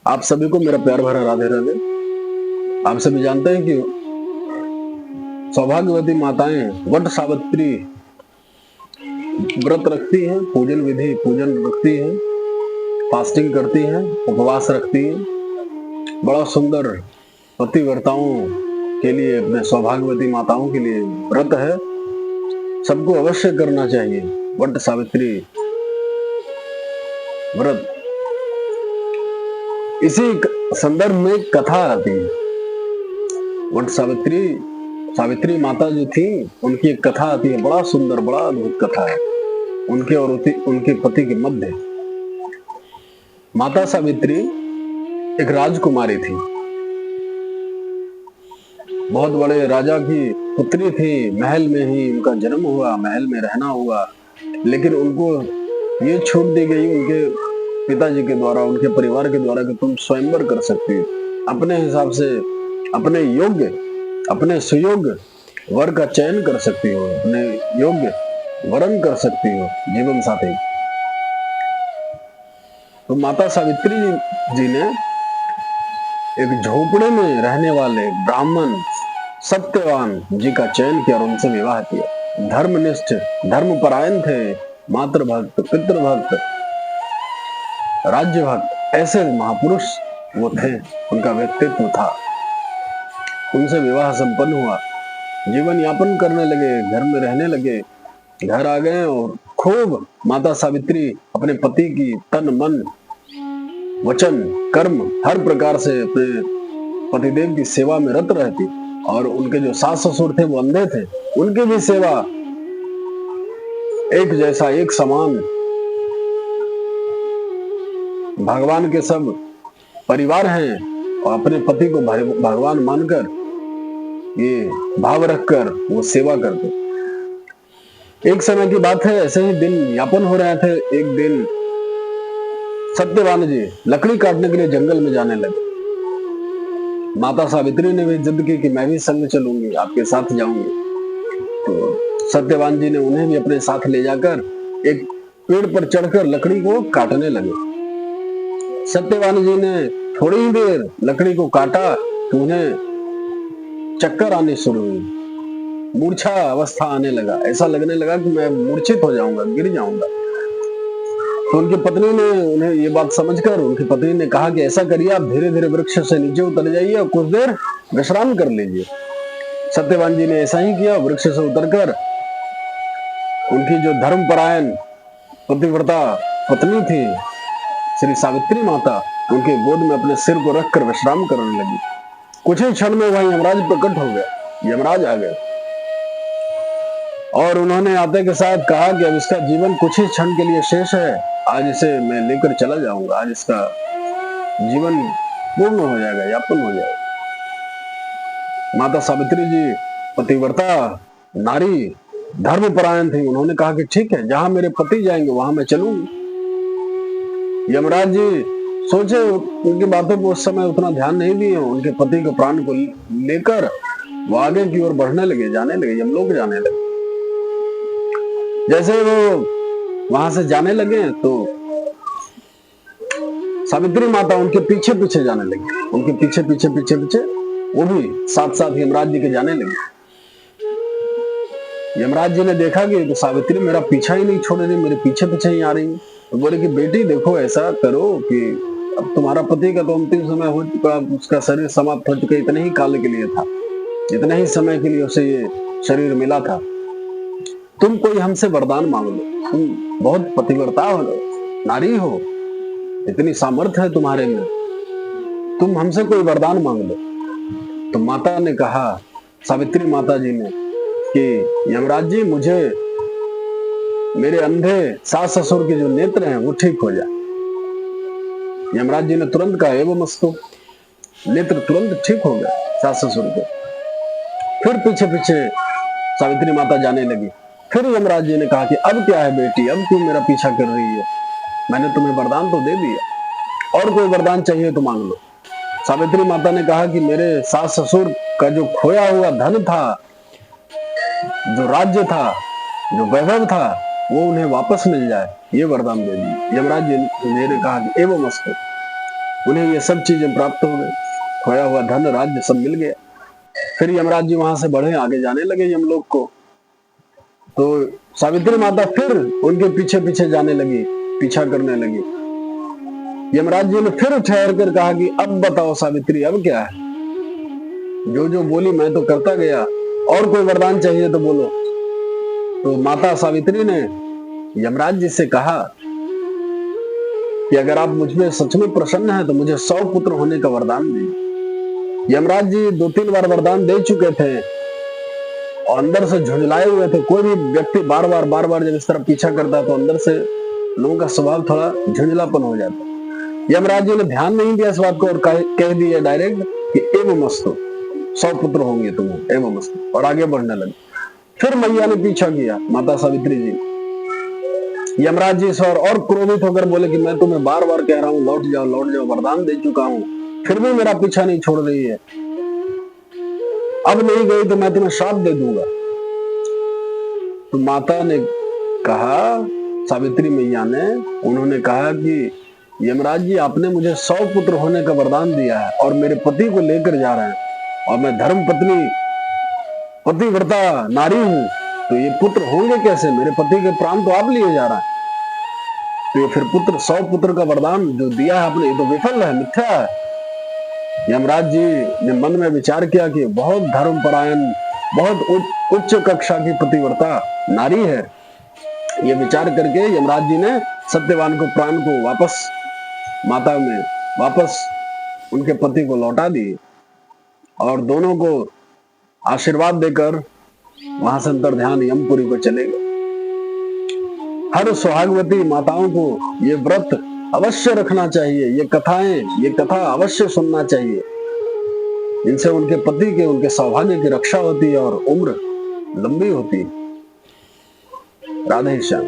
आप सभी को मेरा प्यार भरा राधे राधे। आप सभी जानते हैं कि सौभाग्यवती माताएं वट सावित्री व्रत रखती हैं, पूजन विधि पूजन रखती हैं, फास्टिंग करती हैं, उपवास रखती हैं। बड़ा सुंदर पतिव्रताओं के लिए, अपने सौभाग्यवती माताओं के लिए व्रत है। सबको अवश्य करना चाहिए वट सावित्री व्रत। इसी संदर्भ में कथा आती है। वट सावित्री माता जो थी, उनकी एक कथा आती है, बड़ा सुंदर, बड़ा अद्भुत कथा है। उनके और उनके पति के मध्य माता सावित्री एक राजकुमारी थी, बहुत बड़े राजा की पुत्री थी। महल में ही उनका जन्म हुआ, महल में रहना हुआ, लेकिन उनको ये छूट दी गई उनके पिताजी के द्वारा, उनके परिवार के द्वारा, कि तुम स्वयंवर कर सकती हो अपने हिसाब से, अपने योग्य, अपने सुयोग्य वर का चयन कर सकती हो, अपने योग्य वरण कर सकती हो जीवन साथी। तो माता सावित्री जी ने एक झोपड़े में रहने वाले ब्राह्मण सत्यवान जी का चयन किया और उनसे विवाह किया। धर्मनिष्ठ, धर्मपरायण थे, मातृभक्त, पितृभक्त, राज्य भक्त, ऐसे महापुरुष वो थे, उनका व्यक्तित्व था। उनसे विवाह संपन्न हुआ, जीवन यापन करने लगे, घर में रहने लगे। घर आ गए और खूब माता सावित्री अपने पति की तन मन वचन कर्म हर प्रकार से अपने पतिदेव की सेवा में रत रहती। और उनके जो सास ससुर थे वो अंधे थे, उनकी भी सेवा एक जैसा, एक समान। भगवान के सब परिवार हैं और अपने पति को भगवान मानकर, ये भाव रखकर वो सेवा करते। एक समय की बात है, ऐसे ही दिन यापन हो रहे थे। एक दिन सत्यवान जी लकड़ी काटने के लिए जंगल में जाने लगे। माता सावित्री ने भी जिद की कि मैं भी संग चलूंगी, आपके साथ जाऊंगी। तो सत्यवान जी ने उन्हें भी अपने साथ ले जाकर एक पेड़ पर चढ़कर लकड़ी को काटने लगे। सत्यवान जी ने थोड़ी ही देर लकड़ी को काटा तो उन्हें चक्कर आने शुरू हुई, मूर्छा अवस्था आने लगा। ऐसा लगने लगा कि मैं मूर्छित हो जाऊंगा, गिर जाऊंगा। तो उनकी पत्नी ने उन्हें ये बात समझकर, उनकी पत्नी ने कहा कि ऐसा करिए, आप धीरे धीरे वृक्ष से नीचे उतर जाइए और कुछ देर विश्राम कर लीजिए। सत्यवान जी ने ऐसा ही किया। वृक्ष से उतरकर उनकी जो धर्मपरायण पतिव्रता पत्नी थी श्री सावित्री माता, उनके गोद में अपने सिर को रखकर विश्राम करने लगी। कुछ ही क्षण में वह यमराज प्रकट हो गया। यमराज आ गए और उन्होंने आते के साथ कहा कि अब इसका जीवन कुछ ही क्षण के लिए शेष है, आज इसे मैं लेकर चला जाऊंगा, आज इसका जीवन पूर्ण हो जाएगा, यापन हो जाएगा। माता सावित्री जी पतिव्रता नारी, धर्मपरायण थी। उन्होंने कहा कि ठीक है, जहां मेरे पति जाएंगे वहां मैं चलूंगी। यमराज जी सोचे, उनकी बातों को उस समय उतना ध्यान नहीं दिए। उनके पति के प्राण को लेकर वो आगे की ओर बढ़ने लगे, जाने लगे, यमलोक जाने लगे। जैसे वो वहां से जाने लगे तो सावित्री माता उनके पीछे पीछे जाने लगी, उनके पीछे पीछे पीछे पीछे वो भी साथ साथ यमराज जी के जाने लगे। यमराज जी ने देखा कि तो सावित्री मेरा पीछा ही नहीं छोड़ रही, मेरे पीछे पीछे ही आ रही। तो बोले कि बेटी देखो, ऐसा करो कि अब तुम्हारा पति का तो अंतिम समय हो चुका, उसका शरीर समाप्त हो चुका, इतने ही काल के लिए था, इतने ही समय के लिए उसे ये शरीर मिला था। तुम कोई हमसे वरदान मांग लो, तुम बहुत पतिव्रता हो, नारी हो, इतनी सामर्थ्य है तुम्हारे में, तुम हमसे कोई वरदान मांग लो। तो माता ने कहा, सावित्री माता जी ने, कि यमराज जी मुझे मेरे अंधे सास ससुर के जो नेत्र हैं वो ठीक हो जाए। यमराज जी ने तुरंत कहा, एवं मस्तु। नेत्र तुरंत ठीक हो गया सास ससुर के। फिर पीछे पीछे सावित्री माता जाने लगी। फिर यमराज जी ने कहा कि अब क्या है बेटी, अब क्यों मेरा पीछा कर रही है, मैंने तुम्हें वरदान तो दे दिया, और कोई वरदान चाहिए तो मांग लो। सावित्री माता ने कहा कि मेरे सास ससुर का जो खोया हुआ धन था, जो राज्य था, जो वैभव था, वो उन्हें वापस मिल जाए, ये वरदान दे दी। यमराज जी ने कहा कि एवं मस्तु। उन्हें ये सब चीजें प्राप्त हो गई, खोया हुआ धन राज्य सब मिल गया। फिर यमराज जी वहां से बढ़े, आगे जाने लगे यमलोक को। तो सावित्री माता फिर उनके पीछे पीछे जाने लगी, पीछा करने लगी। यमराज जी ने फिर ठहर कर कहा कि अब बताओ सावित्री, अब क्या है? जो जो बोली मैं तो करता गया, और कोई वरदान चाहिए तो बोलो। तो माता सावित्री ने यमराज जी से कहा कि अगर आप मुझ में सच में प्रसन्न हैं तो मुझे 100 पुत्र होने का वरदान दीजिए। यमराज जी 2-3 बार वरदान दे चुके थे और अंदर से झुंझलाए हुए थे। कोई भी व्यक्ति बार बार जब इस तरह पीछा करता तो अंदर से लोगों का स्वभाव थोड़ा झुंझलापन हो जाता। यमराज जी ने ध्यान नहीं दिया इस बात को और कह दिया डायरेक्ट कि एवं मस्तु, 100 पुत्र होंगे तुम्हें, एवं मस्तु, और आगे बढ़ने लगे। फिर मैया ने पीछा किया, माता सावित्री जी। यमराज जी इस बार और क्रोधित होकर बोले कि मैं तुम्हें बार बार कह रहा हूं लौट जाओ, वरदान दे चुका हूं, फिर भी मेरा पीछा नहीं छोड़ रही है। अब नहीं गई तो मैं तुम्हें श्राप दे दूंगा। तो माता ने कहा, सावित्री मैया ने, उन्होंने कहा कि यमराज जी आपने मुझे 100 पुत्र होने का वरदान दिया है और मेरे पति को लेकर जा रहे हैं और मैं धर्म पत्नी पतिव्रता नारी हूं, तो ये पुत्र होंगे कैसे? मेरे पति के प्राण तो आप लिए जा रहा है। तो ये फिर 100 पुत्र का वरदान जो दिया है आपने, ये तो विफल है, मिथ्या है। यमराज जी ने मन में विचार किया कि बहुत धर्मपरायण, बहुत उच्च कक्षा की पतिव्रता नारी है। ये विचार करके यमराज जी ने सत्यवान को प्राण को वापस माता में वापस उनके पति को लौटा दिए और दोनों को आशीर्वाद देकर वहां से अंतर्ध्यान यमपुरी को चले गए। हर सुहागवती माताओं को ये व्रत अवश्य रखना चाहिए, ये कथा अवश्य सुनना चाहिए। इनसे उनके पति के, उनके सौभाग्य की रक्षा होती है और उम्र लंबी होती है। राधे श्याम।